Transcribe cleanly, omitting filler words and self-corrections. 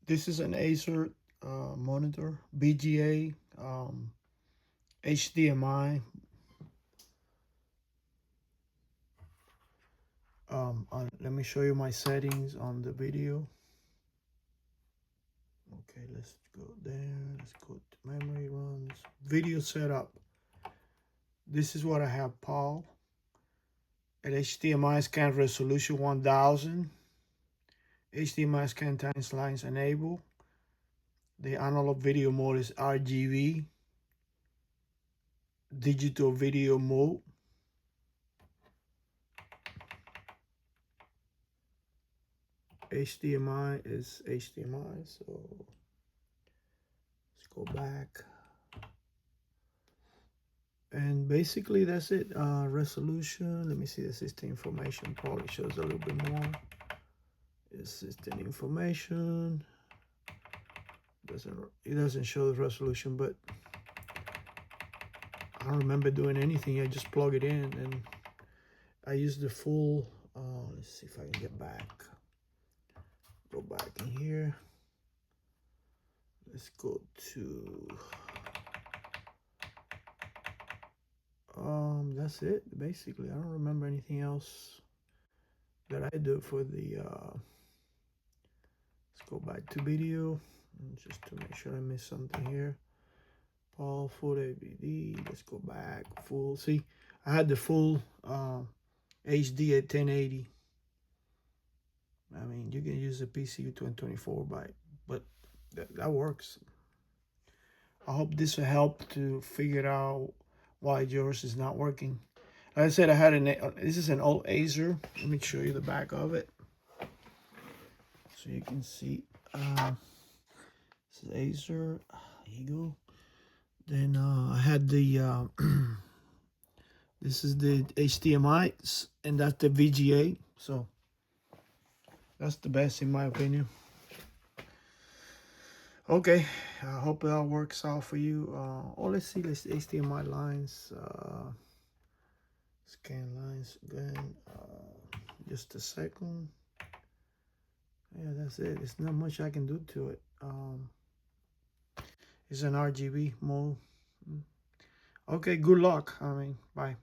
This is an Acer monitor, VGA, HDMI. Let me show you my settings on the video. Okay, let's go there. Let's go to memory runs. Video setup. This is what I have, Paul. At HDMI scan resolution 1000. HDMI scan times lines enable. The analog video mode is RGB. Digital video mode. HDMI is HDMI, so let's go back. And basically that's it. Resolution, let me see the system information, probably shows a little bit more. It's system information. It doesn't show the resolution, but I don't remember doing anything. I just plug it in and I use the full, let's see if I can get back. Go back in here. Let's go to, that's it basically. I don't remember anything else that I do for the, let's go back to video just to make sure I missed something here. Paul, full AVD, let's go back, full, see, I had the full HD at 1080. I mean, you can use a PCU 2024 byte, but that works. I hope this will help to figure out why yours is not working. Like I said, I had this is an old Acer. Let me show you the back of it so you can see. This is Acer. Here you go. Then I had the this is the HDMI, and that's the VGA. So that's the best in my opinion. Okay, I hope that works out for you. Let's see, let's HDMI lines, scan lines again. Just a second. Yeah, that's it. It's not much I can do to it. It's an RGB mode. Okay, good luck. I mean, bye.